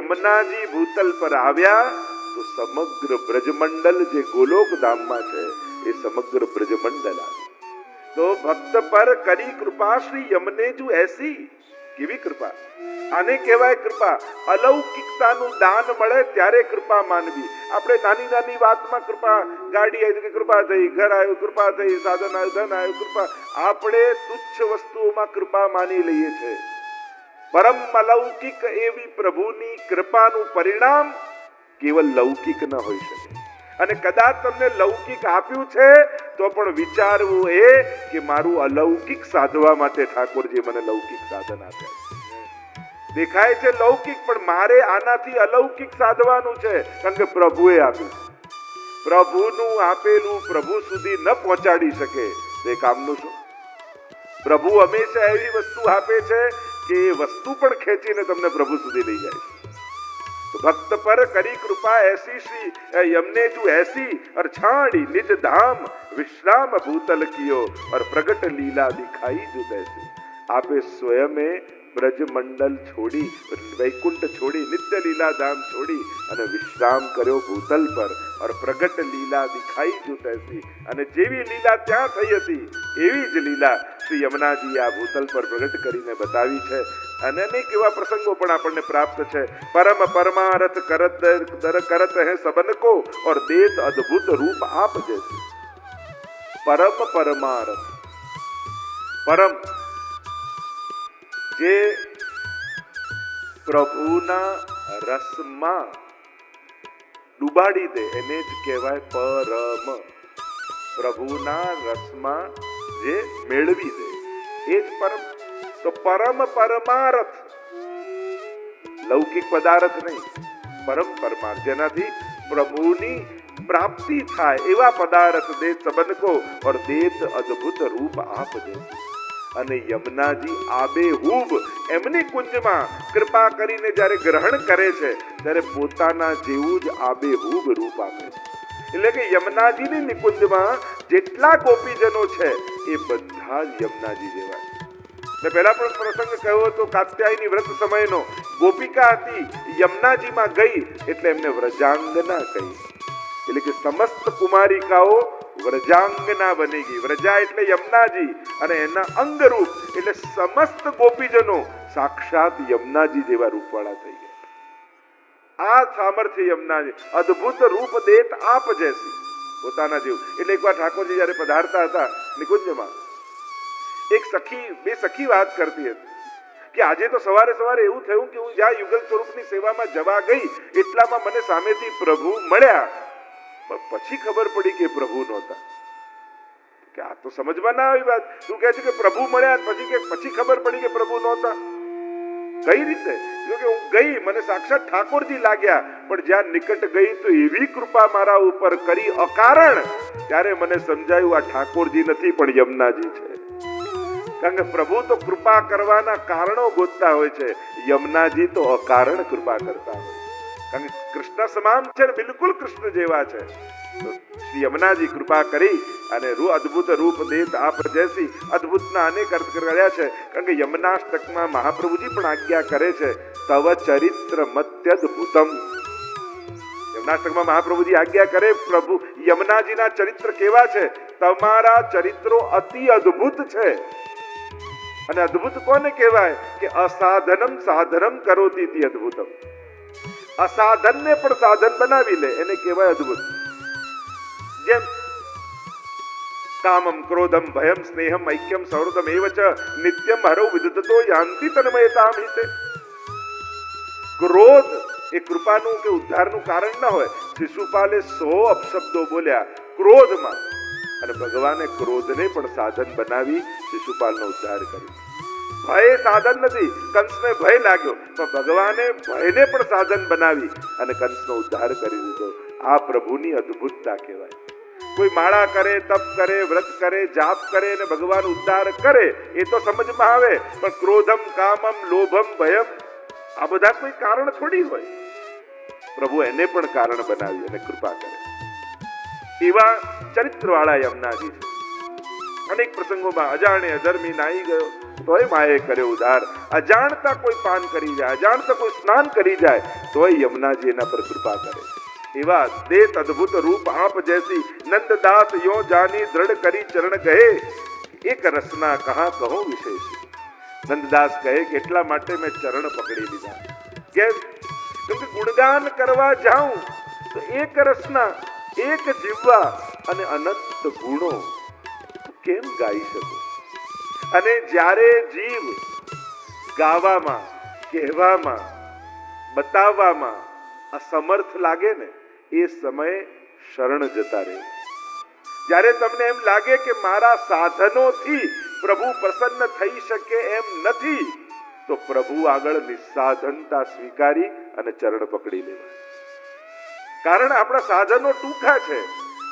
યમુનાજી ભૂતલ પર આવ્યા તો સમગ્ર બ્રજમંડલ જે ગોલોક ધામમાં છે એ સમગ્ર બ્રજમંડલ આવ્યું। તો ભક્ત પર કરી કૃપા શ્રી યમનેજુ એસી, કેવી કૃપા! આને કહેવાય કૃપા। અલૌકિકતાનું દાન મળે ત્યારે કૃપા માનવી। આપણે નાની નાની વાતમાં કૃપા, ગાડી આવી કે કૃપા થઈ, ઘર આવ્યું કૃપા થઈ, સાધન આવ્યું, ધન આવ્યું કૃપા, આપણે તુચ્છ વસ્તુઓમાં કૃપા માની લઈએ છીએ। પરમ અલૌકિક એવી પ્રભુની કૃપાનું પરિણામ કેવલ લૌકિક ન હોઈ શકે। અને કદાચ તમને લૌકિક આપ્યું છે તો પણ વિચારવું એ કે મારું અલૌકિક સાધવા માટે ઠાકોરજી મને લૌકિક સાધન આપ્યા છે। દેખાય છે લૌકિક, પણ મારે આનાથી અલૌકિક સાધવાનું છે, કારણ કે પ્રભુએ આપ્યું। પ્રભુનું આપેલું પ્રભુ સુધી ન પહોંચાડી શકે તો એ કામનું શું? પ્રભુ હંમેશા એવી વસ્તુ આપે છે કે એ વસ્તુ પણ ખેંચીને તમને પ્રભુ સુધી લઈ જાય છે। तो भक्त पर करी कृपा ऐसी श्री यमनेजु ऐसी और छाड़ी निज धाम विश्राम भूतल कियो और प्रगट लीला दिखाई जो तैसे। आपे स्वयं ब्रज मंडल छोड़ी, वैकुंठ छोड़ी, नित्य लीला धाम छोड़ी અને વિશ્રામ કર્યો ભૂતલ પર और પ્રગટ લીલા દિખાઈ જો તૈસી। અને જેવી લીલા ત્યાં થઈ હતી એવી જ લીલા શ્રી યમુનાજી આ ભૂતલ પર પ્રગટ કરીને બતાવી છે। અને અનેક એવા પ્રસંગો પણ આપણને પ્રાપ્ત છે। પરમ પરમારથ કરત દર કરત હે સબન કો और देत अद्भुत रूप आप जैसे। परम परमारथ, પરમ જે પ્રભુના રસમાં ડૂબાડી દે એને જ કહેવાય પરમ। પ્રભુના રસમાં જે મેળવી દે એ જ પરમ। તો પરમ પરમારથ, લૌકિક પદાર્થ નહીં, પરમ પરમાર્થ, જેનાથી પ્રભુની પ્રાપ્તિ થાય એવા પદાર્થ દે સબન કો और देत अद्भुत रूप आप जैसे। અને યમુનાજી આબેહૂબ એમની કુંજમાં કૃપા કરીને જ્યારે ગ્રહણ કરે છે ત્યારે પોતાના જેવું જ આબેહૂબ રૂપ આપે છે। એટલે કે યમુનાજીની નિકુંજમાં જેટલા ગોપીજનો છે એ બધા જ યમુનાજી જેવા છે। મેં પહેલા પણ પ્રસંગ કહ્યો હતો, કાત્યાયની વ્રત સમયનો ગોપિકા હતી, યમુનાજીમાં ગઈ એટલે એમને વ્રજાંગના કહી। એટલે કે સમસ્ત કુમારિકાઓ વ્રજાંગના બની ગઈ। વ્રજા એટલે યમુનાજી અને એના અંગરૂપ એટલે સમસ્ત ગોપીજનો સાક્ષાત યમુનાજી જેવા રૂપવાળા થઈ ગયા। આ સામર્થ્ય યમુનાજી, અદ્ભુત રૂપ દેત આપ જૈસી, પોતાના જેવું। એટલે એકવાર ઠાકોરજી જયારે પધારતા હતા નિકુંજમાં, એક સખી, બે સખી વાત કરતી હતી કે આજે તો સવારે સવારે એવું થયું કે હું જ્યાં યુગલ સ્વરૂપની સેવામાં જવા ગઈ એટલામાં મને સામેથી પ્રભુ મળ્યા, પણ પછી ખબર પડી કે પ્રભુ નહોતા। કે આ તો સમજમાં ના આવી વાત। તું કહે છે કે પ્રભુ મળ્યા પછી ખબર પડી કે પ્રભુ નહોતા, કઈ રીતે? કે હું ગઈ, મને સાક્ષાત ઠાકોરજી લાગ્યા, પણ જ્યાં નિકટ ગઈ તો એવી કૃપા મારા ઉપર કરી અકારણ, ત્યારે મને સમજાયું આ ઠાકોરજી નથી પણ યમુનાજી છે। કારણ કે પ્રભુ તો કૃપા કરવાના કારણો ગોતતા હોય છે, યમુનાજી તો અકારણ કૃપા કરતા હોય। કારણ કે કૃષ્ણ સમાન છે, બિલકુલ કૃષ્ણ જેવા છે। તો શ્રી યમુનાજી કૃપા કરી અને અદ્ભુત રૂપ દેત આપ જૈસી, અદ્ભુતના અનેક અર્થ કર્યા છે। કારણ કે યમુનાષ્ટકમાં મહાપ્રભુજી પણ આજ્ઞા કરે છે, તવ ચરિત્ર મત્યદ્ભુતમ। યમુનાષ્ટકમાં મહાપ્રભુજી આજ્ઞા કરે, પ્રભુ યમુનાજીના ચરિત્ર કેવા છે? તમારા ચરિત્રો અતિ અદ્ભુત છે। અને અદ્ભુત કોને કહેવાય? કે અસાધનમ સાધનમ કરોતિ ઇતિ અદ્ભુતમ। અસાધનને પણ સાધન બનાવી લે એને કહેવાય અદ્ભુત। જેમ કામમ ક્રોધમ ભયમ સ્નેહમ ઐક્યમ સૌહૃદમ એવ ચ નિત્યમ હરૌ વિદધતો યાંતિ તન્મયતામ હિતે। ક્રોધ એ કૃપાનું કે ઉદ્ધારનું કારણ ન હોય। શિશુપાલે 100 અપશબ્દો બોલ્યા ક્રોધમાં, અને ભગવાને ક્રોધને પણ સાધન બનાવી શિશુપાલનો ઉદ્ધાર કર્યો। ભય સાધન નથી, કંસને ભય લાગ્યો, પણ ભગવાને ભયને પણ સાધન બનાવી અને કંસનો ઉદ્ધાર કરી દીધો। આ પ્રભુની અદ્ભુતતા કહેવાય। કોઈ માળા કરે, તપ કરે, વ્રત કરે, જાપ કરે અને ભગવાન ઉદ્ધાર કરે એ તો સમજમાં આવે, પણ ક્રોધમ, કામમ, લોભમ, ભયમ આ બધા કોઈ કારણ થોડી હોય। પ્રભુ એને પણ કારણ બનાવી અને કૃપા કરે। એવા ચરિત્રવાળા યમુનાજી છે। અનેક પ્રસંગોમાં અજાણે અધર્મી નાહી ગયો તોય માએ કર્યો ઉદ્ધાર. અજાણતા કોઈ પાન કરી જાય, અજાણતા કોઈ સ્નાન કરી જાય તોય યમુનાજી એના પર કૃપા કરે. એવા દેત અદ્ભુત રૂપ આપ જૈસી નંદદાસ યો જાની દ્રઢ કરી ચરણ કહે એક રસના કહા કહો વિશેષ. નંદદાસ કહે કે એટલા માટે મેં ચરણ પકડી લીધા. કેમ? કેમકે ગુણગાન કરવા જાઉં તો એક રસના, એક જીવવા અને અનંત ગુણો કેમ ગાઈ શકું? અને જ્યારે જીવ ગાવામાં, કહેવામાં, બતાવવામાં અસમર્થ લાગે ને એ સમયે શરણ જતા રહે. જ્યારે તમને એમ લાગે કે મારા સાધનોથી પ્રભુ પ્રસન્ન થઈ શકે એમ નથી તો પ્રભુ આગળ નિસ્સાધનતા સ્વીકારી અને ચરણ પકડી લેવા. કારણ આપણા સાધનો ટૂંકા છે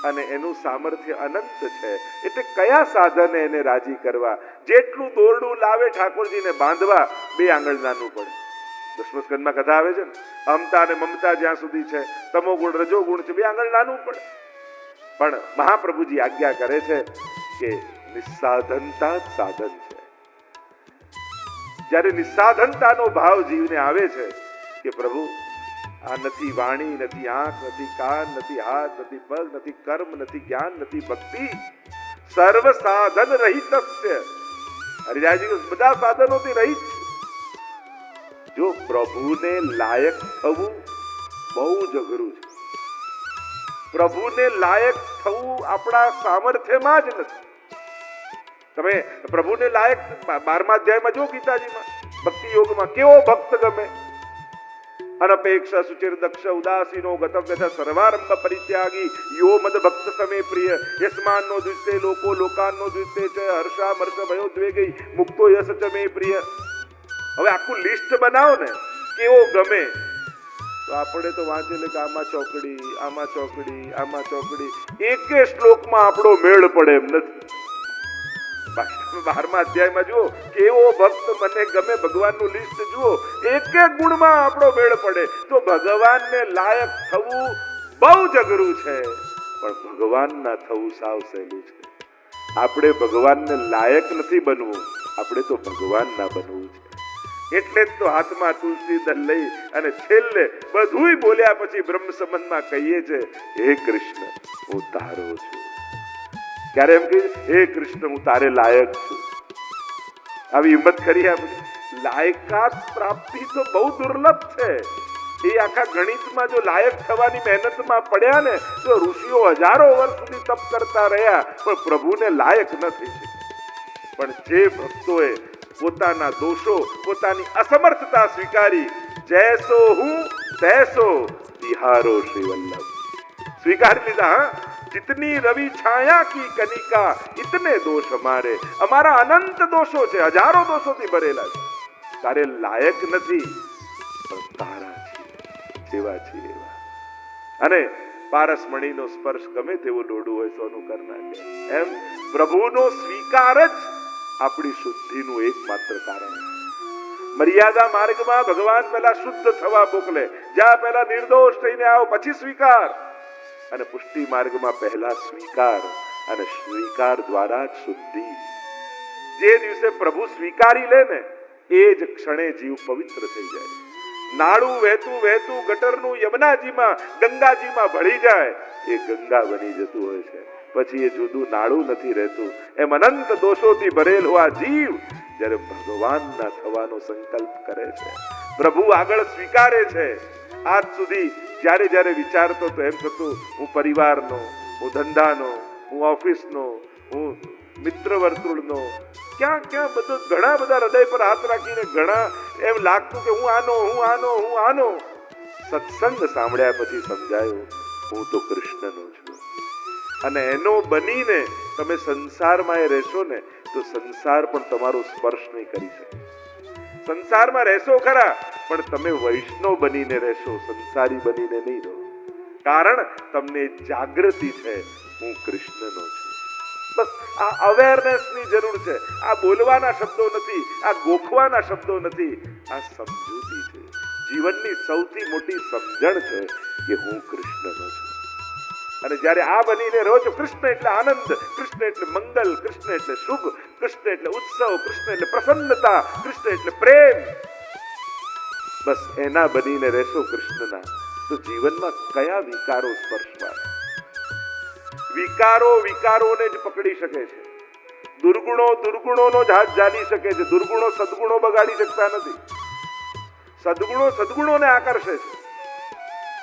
અને એનું સામર્થ્ય અનંત છે. એટલે કયા સાધને એને રાજી કરવા? જેટલું દોરડું લાવે ઠાકોરજીને બાંધવા 2 આંગળ નાનું પડે. દશમસ્કંદમાં કથા આવે છે ને, અમતા અને મમતા જ્યાં સુધી છે, તમો ગુણ રજો ગુણ છે, 2 આંગળ નાનું પડે. પણ મહાપ્રભુજી આજ્ઞા કરે છે કે નિસ્સાધનતા જ સાધન છે. જ્યારે નિસ્સાધનતાનો ભાવ જીવને આવે છે કે પ્રભુ આ નથી વાણી, નથી આંખ, નથી કાન, નથી હાથ, નથી પગ, નથી કર્મ, નથી જ્ઞાન, નથી ભક્તિ, સર્વ સાધન રહિતસ્ય. હરિદાસજી બધા સાધનોથી રહિત. જો પ્રભુને લાયક થવું બહુ જ અઘરું છે. પ્રભુને લાયક થવું આપણા સામર્થ્યમાં જ નથી. તમે પ્રભુને લાયક 12મા અધ્યાયમાં જો ગીતાજીમાં ભક્તિ યોગમાં કેવો ભક્ત ગમે. અનપેક્ષ સુચિર દક્ષ ઉદાસીનો ગતમ વ્યથ સર્વારંભ પરિત્યાગી યો મદ ભક્ત સમે પ્રિય યસ્માનનો દ્વિસ્તે લોકો લોકાનનો દ્વિસ્તે ચ હર્ષા મર્ષ ભયો દ્વેગઈ મુક્તો યસ ચ મે પ્રિય. હવે આખું લિસ્ટ બનાવો ને કેવો ગમે તો આપણે તો વાંચેલે કે આમાં ચોકડી, આમાં ચોકડી, આમાં ચોકડી, એકે શ્લોકમાં આપણો મેળ પડે એમ નથી. બાકી 12મા અધ્યાયમાં જુઓ કેવો ભક્ત મને ગમે, ભગવાનનું લિસ્ટ જુઓ, એક એક ગુણમાં આપણો મેળ પડે. તો ભગવાનને લાયક થવું બહુ જ અઘરું છે, પણ ભગવાનના થવું સાવ સહેલું છે. આપણે ભગવાનને લાયક નથી બનવું, આપણે તો ભગવાનના બનવું છે. એટલે જ તો હાથમાં તુલસી દળ લઈ અને છેલ્લે બધુંય બોલ્યા પછી બ્રહ્મ સંબંધમાં કહીએ છે, હે કૃષ્ણ હું તારો છું. ક્યારે એમ કહીએ, હે કૃષ્ણ હું તારે લાયક છું. આવી હિંમત કરી આપણે. લાયકાત પ્રાપ્તિ તો બહુ દુર્લભ છે. એ આખા ગણિતમાં જો લાયક થવાની મહેનતમાં પડ્યા ને તો ઋષિઓ હજારો વર્ષ સુધી તપ કરતા રહ્યા પણ પ્રભુને લાયક નથી. પણ જે ભક્તોએ પોતાના દોષો, પોતાની અસમર્થતા સ્વીકારી, જૈસો હું તૈસો તિહારો શ્રી વલ્લભ સ્વીકારી લીધા. जितनी रवि छाया की कनिका इतने दोष हमारे. અમારા અનંત દોષો છે, હજારો દોષોથી ભરેલા છે. તારે લાયક નથી પણ તારા છીએ, જેવા છીએ એવા. અને પારસમણીનો સ્પર્શ ગમે તેવો ડોડું હોય સોનું કર નાખે. એમ પ્રભુનો સ્વીકાર જ આપણી શુદ્ધિનું એકમાત્ર કારણ. મર્યાદા માર્ગમાં ભગવાન પહેલા શુદ્ધ થવા મોકલે, જ્યાં પહેલા નિર્દોષ થઈને આવો પછી સ્વીકાર. અને પુષ્ટિ માર્ગમાં પહેલા સ્વીકાર અને સ્વીકાર દ્વારા જ શુદ્ધિ. જે દિવસે પ્રભુ સ્વીકારી લે ને એ જ ક્ષણે જીવ પવિત્ર થઈ જાય. નાળું વહેતું વહેતું ગટરનું યમુનાજીમાં, ગંગાજીમાં ભળી જાય એ ગંગા બની જતું હોય છે. પછી એ જુદું નાળું નથી રહેતું. એમ અનંત દોષોથી ભરેલો આ જીવ જ્યારે ભગવાનના થવાનો સંકલ્પ કરે છે, પ્રભુ આગળ સ્વીકારે છે. આજ સુધી જ્યારે જ્યારે વિચારતો તો એમ થતું હું પરિવારનો, હું ધંધાનો, હું ઓફિસનો, હું મિત્ર વર્તુળનો, ક્યાં ક્યાં બધું ઘણા બધા હૃદય પર હાથ રાખીને ઘણા એમ લાગતું કે હું આનો, હું આનો, હું આનો. સત્સંગ સાંભળ્યા પછી સમજાયું હું તો કૃષ્ણનો છું. અને એનો બનીને તમે સંસારમાં રહેશો ને તો સંસાર પણ તમારો સ્પર્શ નહીં કરી શકે. સંસારમાં રહેશો ખરા પણ તમે વૈષ્ણવ બનીને રહેશો, સંસારી બનીને નહીં રહો. કારણ તમને જાગૃતિ છે હું કૃષ્ણનો છું. બસ આ અવેરનેસની જરૂર છે. આ બોલવાના શબ્દો નથી, આ ગોખવાના શબ્દો નથી, આ સમજૂતી છે. જીવનની સૌથી મોટી સમજણ છે કે હું કૃષ્ણનો છું. અને જ્યારે આ બનીને રહો છો, કૃષ્ણ એટલે આનંદ, કૃષ્ણ એટલે મંગલ, કૃષ્ણ એટલે શુભ, કૃષ્ણ એટલે ઉત્સવ, કૃષ્ણ એટલે પ્રસન્નતા, કૃષ્ણ એટલે પ્રેમ, બસ એના બનીને રહેશો કૃષ્ણના, તો જીવનમાં કયા વિકારો સ્પર્શવા? વિકારો વિકારોને જ પકડી શકે છે, દુર્ગુણો દુર્ગુણોનો જ હાથ ઝાલી શકે છે, દુર્ગુણો સદગુણો બગાડી શકતા નથી, સદગુણો સદગુણોને આકર્ષે છે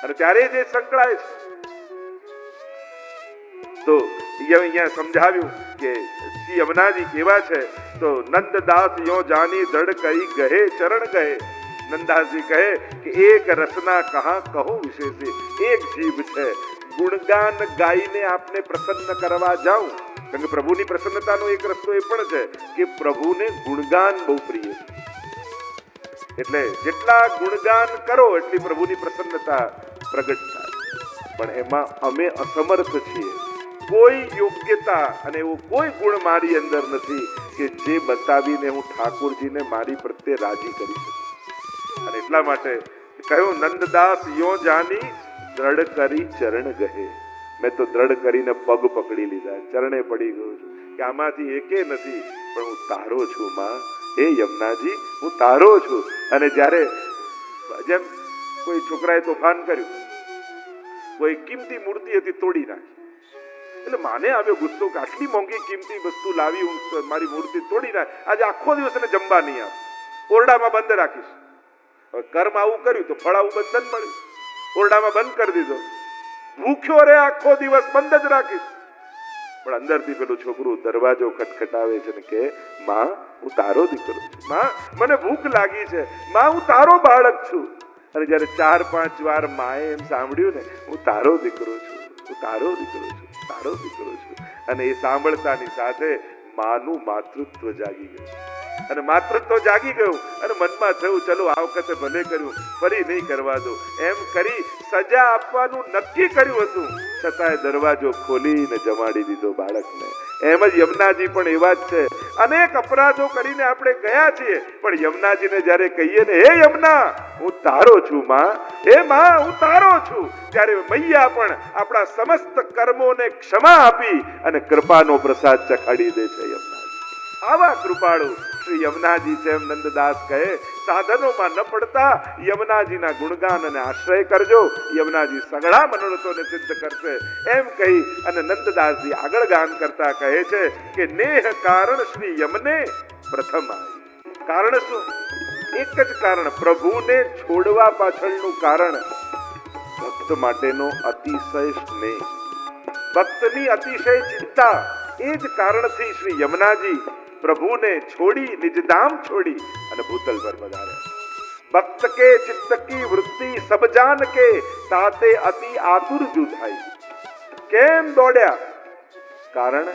અને ત્યારે જે સંકળાય છે. તો અહીંયા સમજાવ્યું કે શ્રી યમુનાજી કેવા છે, તો નંદદાસ યો જાની દૃઢ કરી ગહે ચરણ ગહે. નંદાસજી કહે કે એક રસના કહા કહો વિશેષે, એક જીભ છે, ગુણગાન ગાઈને આપને પ્રસન્ન કરવા જાઉં. કારણ કે પ્રભુની પ્રસન્નતાનો એક રસ્તો એ પણ છે કે પ્રભુને ગુણગાન બહુ પ્રિય છે, એટલે જેટલા ગુણગાન કરો એટલી પ્રભુની પ્રસન્નતા પ્રગટ થાય. પણ એમાં અમે અસમર્થ છીએ, કોઈ યોગ્યતા અને એવો કોઈ ગુણ મારી અંદર નથી કે જે બતાવીને હું ઠાકોરજીને મારી પ્રત્યે રાજી કરી શકું. અને એટલા માટે કહ્યું નંદદાસ યો જાની દ્રઢ કરી ચરણ ગહે. મેં તો દ્રઢ કરીને પગ પકડી લીધા, ચરણે પડી ગયો છું કે આમાંથી એકે નથી, પણ હું તારો છું માં, હે યમુનાજી હું તારો છું. અને જ્યારે જેમ કોઈ છોકરાએ તોફાન કર્યું, કોઈ કિંમતી મૂર્તિ હતી તોડી નાખી, એટલે માને આવ્યો ગુસ્સો કે આટલી મોંઘી કિંમતી વસ્તુ લાવી હું મારી મૂર્તિ તોડી નાખ, આજે આખો દિવસ એને જમવા નહીં આપ, ઓરડામાં બંધ રાખીશ. હવે કર્મ આવું કર્યું તો ફળ આવું બંધન મળ્યું, ઓરડામાં બંધ કરી દીધો, ભૂખ્યો રે આખો દિવસ બંધ જ રાખીશ. પણ અંદરથી પેલું છોકરું દરવાજો ખટખટાવે છે ને કે માં હું તારો દીકરો છું, માં મને ભૂખ લાગી છે, માં હું તારો બાળક છું. અને જયારે 4-5 વાર માએ એમ સાંભળ્યું ને હું તારો દીકરો છું, હું તારો દીકરો છું, તારો દીકરો છું, અને એ સાંભળતાની સાથે માનું માતૃત્વ જાગી ગયું. અને માતૃત્વ જાગી ગયું અને મનમાં થયું ચલો આ વખતે ભલે કર્યું, ફરી નહીં કરવા દો, એમ કરી સજા આપવાનું નક્કી કર્યું હતું, છતાંય દરવાજો ખોલીને જમાડી દીધો બાળકને. એમ જ યમુનાજી પણ એવા જ છે. અનેક અપરાધો કરીને આપણે ગયા છીએ, પણ યમુનાજીને જ્યારે કહીએ ને હે યમુના હું તારો છું માં, હે માં હું તારો છું, ત્યારે મૈયા પણ આપણા સમસ્ત કર્મોને ક્ષમા આપી અને કૃપાનો પ્રસાદ ચખાડી દે છે. યમુનાજી આવા કૃપાળુ શ્રી યમુનાજી છે. એમ નંદદાસ કહે સાધનોમાં ન પડતા યમુનાજીના ગુણગાન અને આશ્રય કરજો, યમુનાજી સઘળા મનોરથોને સિદ્ધ કરશે. એમ કહી અને નંદદાસજી આગળ ગાન કરતા કહે છે કે નેહ કારણ શ્રી યમને પ્રથમ આવી. કારણ શું? એક જ કારણ, પ્રભુને છોડવા પાછળનું કારણ ભક્ત માટેનો અતિશય સ્નેહ, ભક્તની અતિશય ચિંતા. એ જ કારણથી શ્રી યમુનાજી પ્રભુને છોડી, નિજધામ છોડી અને ભૂતલ પર પધાર્યા. ભક્ત કે ચિત્ત કી વૃત્તિ સબ જાન કે તાતે અતિ આતુર જુધાઈ. કેમ દોડ્યા? કારણ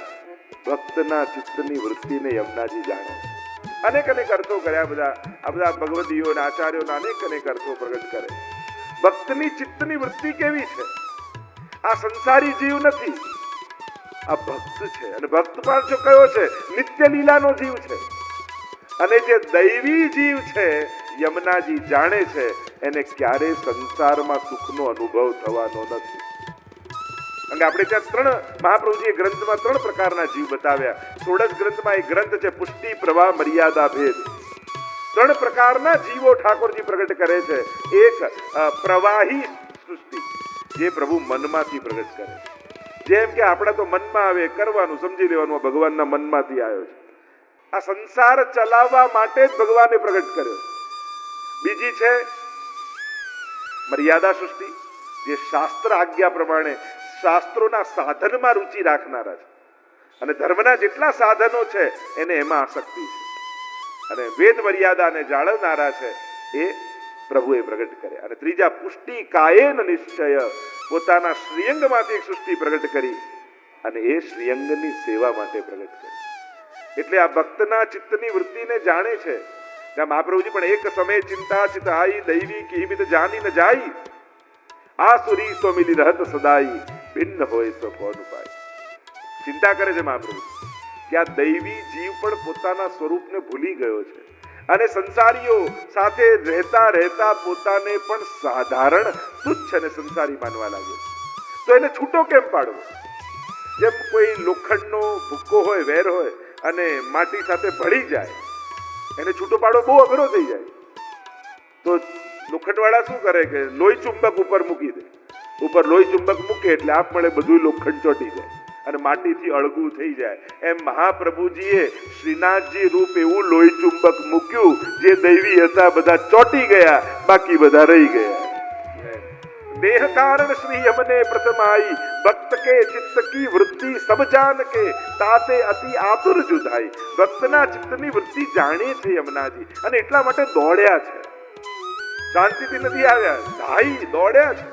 ભક્તના ચિત્તની વૃત્તિને યમુનાજી જાણે. અનેક અનેક અર્થો કર્યા બધા, આ બધા ભગવદીઓ અને આચાર્યોના અનેક અર્થો પ્રગટ કરે. ભક્તની ચિત્તની વૃત્તિ કેવી છે? આ સંસારી જીવ નથી, આ ભક્ત છે. અને ભક્ત પાછો કયો છે? નિત્ય લીલાનો જીવ છે. અને જે દૈવી જીવ છે યમુનાજી જાણે છે એને ક્યારે સંસારમાં સુખનો અનુભવ થવાનો નથી. કારણ કે આપણે ત્યાં 3 મહાપ્રભુજીએ ગ્રંથમાં 3 પ્રકારના જીવ બતાવ્યા. ષોડશ ગ્રંથમાં એક ગ્રંથ છે પુષ્ટિ પ્રવાહ મર્યાદા ભેદ. 3 પ્રકારના જીવો ઠાકોરજી પ્રગટ કરે છે. એક પ્રવાહી સૃષ્ટિ, જે પ્રભુ મનમાંથી પ્રગટ કરે છે. જેમ કે આપણા તો મનમાં આવે કરવાનું, સમજી લેવાનું ભગવાનના મનમાંથી આવ્યો છે. આ સંસાર ચલાવવા માટે જ ભગવાને પ્રગટ કર્યો. બીજી છે મર્યાદા સૃષ્ટિ, જે શાસ્ત્ર આજ્ઞા પ્રમાણે શાસ્ત્રોના સાધનમાં રુચિ રાખનારા છે, અને ધર્મના જેટલા સાધનો છે એને એમાં આસક્તિ છે, અને વેદ મર્યાદાને જાળવનારા છે એ પ્રભુએ પ્રગટ કરે. અને ત્રીજા પુષ્ટિ કાયેન નિશ્ચય, પોતાના શ્રીઅંગમાંથી એક સૃષ્ટિ પ્રગટ કરી અને એ શ્રીઅંગની સેવા માટે પ્રગટ કરી. એટલે આ ભક્તના ચિત્તની વૃત્તિને જાણે છે. મહાપ્રભુજી પણ એક સમય ચિંતા ચિત આઈ દૈવી કિમિત જાની ન જાઈ, આસુરી સો મિલી રહત સદાઈ, ભિન્ન હોય સો કોન ઉપાય. ચિંતા કરે છે મહાપ્રભુ કે આ દૈવી જીવ પણ પોતાના સ્વરૂપને ભૂલી ગયો છે અને સંસારીઓ સાથે રહેતા રહેતા પોતાને પણ સાધારણ તુચ્છ અને સંસારી માનવા લાગ્યો. તો એને છૂટો કેમ પાડવો? જેમ કોઈ લોખંડનો ભૂક્કો હોય, વેર હોય અને માટી સાથે ભળી જાય, એને છૂટો પાડવો બહુ અઘરો થઈ જાય. તો લોખંડવાળા શું કરે કે લોહી ચુંબક ઉપર મૂકી દે. ઉપર લોહી ચુંબક મૂકે એટલે આપમેળે બધું લોખંડ ચોંટી જાય અને માટીથી અળગું થઈ જાય. એમ મહાપ્રભુજીએ શ્રીનાથજી રૂપ એવું લોહી ચુંબક મૂક્યું જે દૈવી હતા બધા ચોંટી ગયા, બાકી બધા રહી ગયા. देह कारण श्री यमने प्रथम आई, भक्त के चित्त की वृत्ति सब जान के, ताते अति आतुर जुधाई. ભક્તના ચિત્તની વૃત્તિ જાણે છે યમુનાજી અને એટલા માટે દોડ્યા છે, શાંતિથી નથી આવ્યા, ધાઈ દોડ્યા છે.